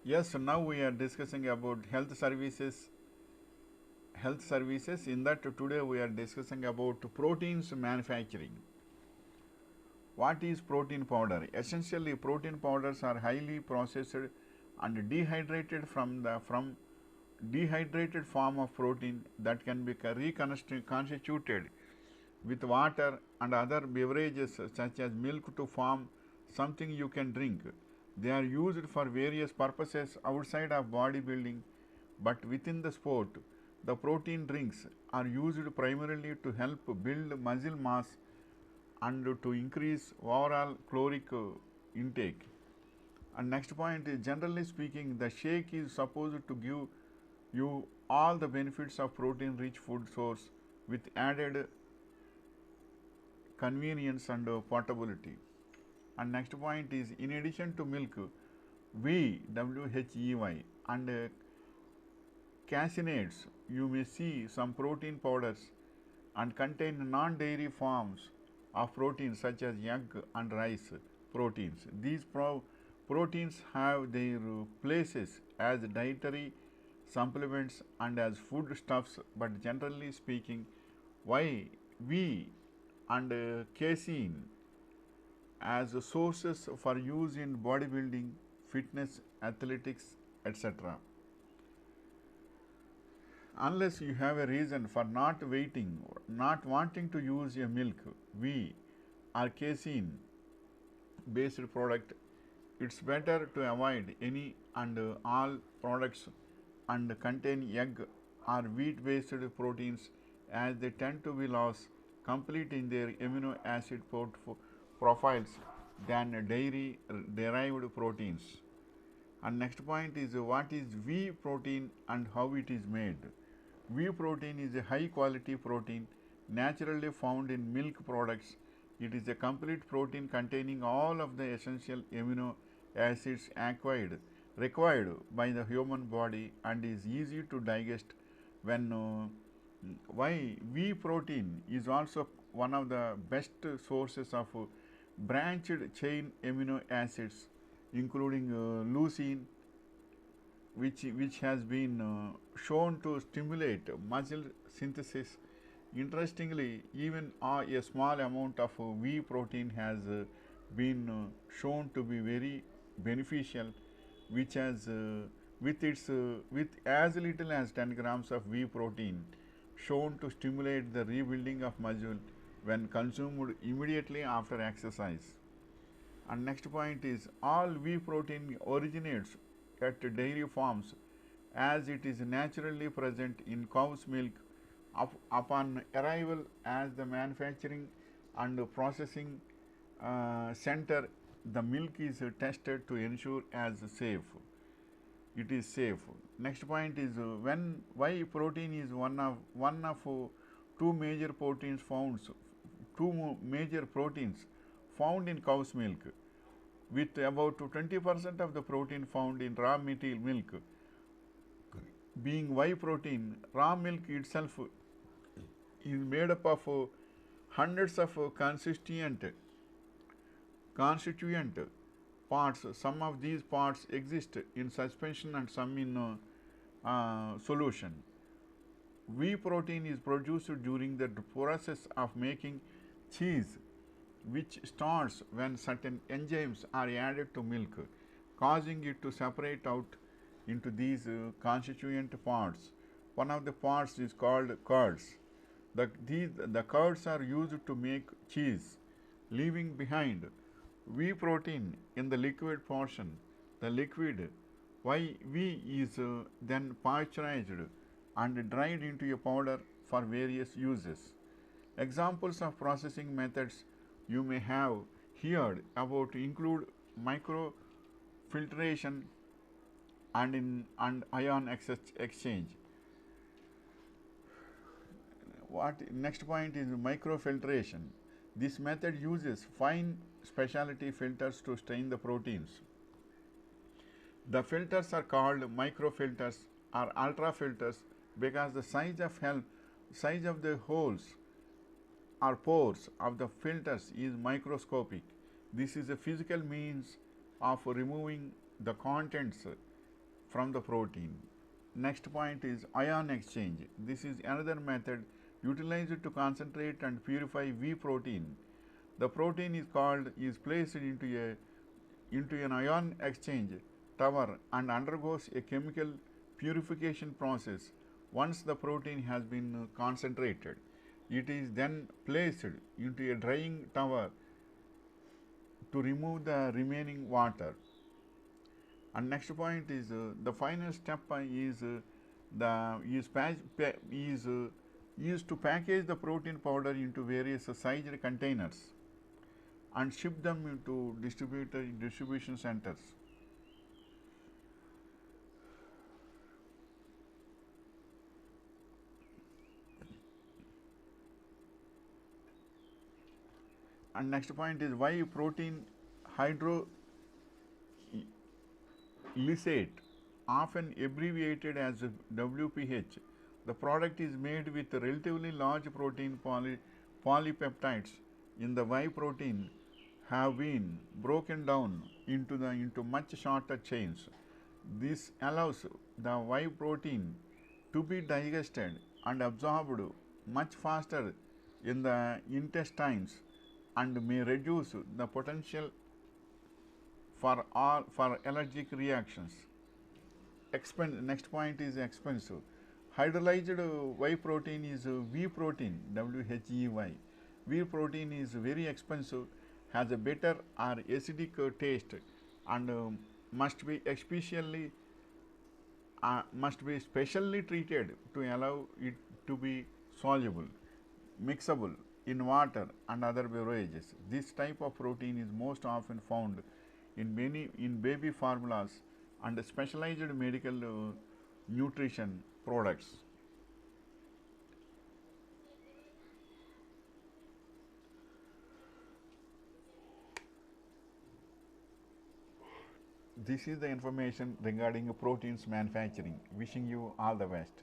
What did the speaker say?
Yes, now we are discussing about health services. Health services. In that, today we are discussing about proteins manufacturing. What is protein powder? Essentially, protein powders are highly processed and dehydrated from dehydrated form of protein that can be reconstituted with water and other beverages such as milk to form something you can drink. They are used for various purposes outside of bodybuilding, but within the sport, the protein drinks are used primarily to help build muscle mass and to increase overall caloric intake. And next point is, generally speaking, the shake is supposed to give you all the benefits of protein rich food source with added convenience and portability. And next point is, in addition to milk, whey, WHEY, and caseinates, you may see some protein powders and contain non-dairy forms of proteins such as egg and rice proteins. These proteins have their places as dietary supplements and as foodstuffs, but generally speaking, why we and casein as sources for use in bodybuilding, fitness, athletics, etc. Unless you have a reason for not waiting, not wanting to use a milk, whey, or casein based product, it's better to avoid any and all products and contain egg or wheat based proteins, as they tend to be less complete in their amino acid profiles than dairy derived proteins. And next point is, what is whey protein and how it is made. Whey protein is a high quality protein naturally found in milk products. It is a complete protein containing all of the essential amino acids required by the human body and is easy to digest when why whey protein is also one of the best sources of branched chain amino acids, including leucine, which has been shown to stimulate muscle synthesis. Interestingly, even a small amount of whey protein has been shown to be very beneficial, which has with as little as 10 grams of whey protein shown to stimulate the rebuilding of muscle when consumed immediately after exercise. And next point is, all whey protein originates at dairy farms as it is naturally present in cow's milk. Upon arrival as the manufacturing and processing center, the milk is tested to ensure as safe. It is safe. Next point is, when why protein is one of two major proteins found found in cow's milk, with about 20% of the protein found in raw milk being whey protein. Raw milk itself is made up of hundreds of constituent parts. Some of these parts exist in suspension and some in solution. Whey protein is produced during the process of making cheese, which starts when certain enzymes are added to milk, causing it to separate out into these constituent parts. One of the parts is called curds. The curds are used to make cheese, leaving behind whey protein in the liquid portion. The liquid whey is then pasteurized and dried into a powder for various uses. Examples of processing methods you may have heard about include microfiltration and ion exchange. What next point is microfiltration. This method uses fine specialty filters to stain the proteins. The filters are called microfilters or ultrafilters because the size of the holes or pores of the filters is microscopic. This is a physical means of removing the contents from the protein. Next point is ion exchange. This is another method utilized to concentrate and purify Whey protein. The protein is placed into an ion exchange tower and undergoes a chemical purification process. Once the protein has been concentrated, it is then placed into a drying tower to remove the remaining water. And next point is the final step is used to package the protein powder into various sized containers and ship them into distribution centers. And next point is why protein hydrolysate, often abbreviated as WPH. The product is made with relatively large protein polypeptides in the Whey protein have been broken down into much shorter chains. This allows the Whey protein to be digested and absorbed much faster in the intestines and may reduce the potential for allergic reactions. Next point is expensive. Hydrolyzed Whey protein is Whey protein, WHEY. Whey protein is very expensive, has a bitter or acidic taste, and must be specially treated to allow it to be soluble, mixable in water and other beverages. This type of protein is most often found in baby formulas and specialized medical nutrition products. This is the information regarding proteins manufacturing. Wishing you all the best.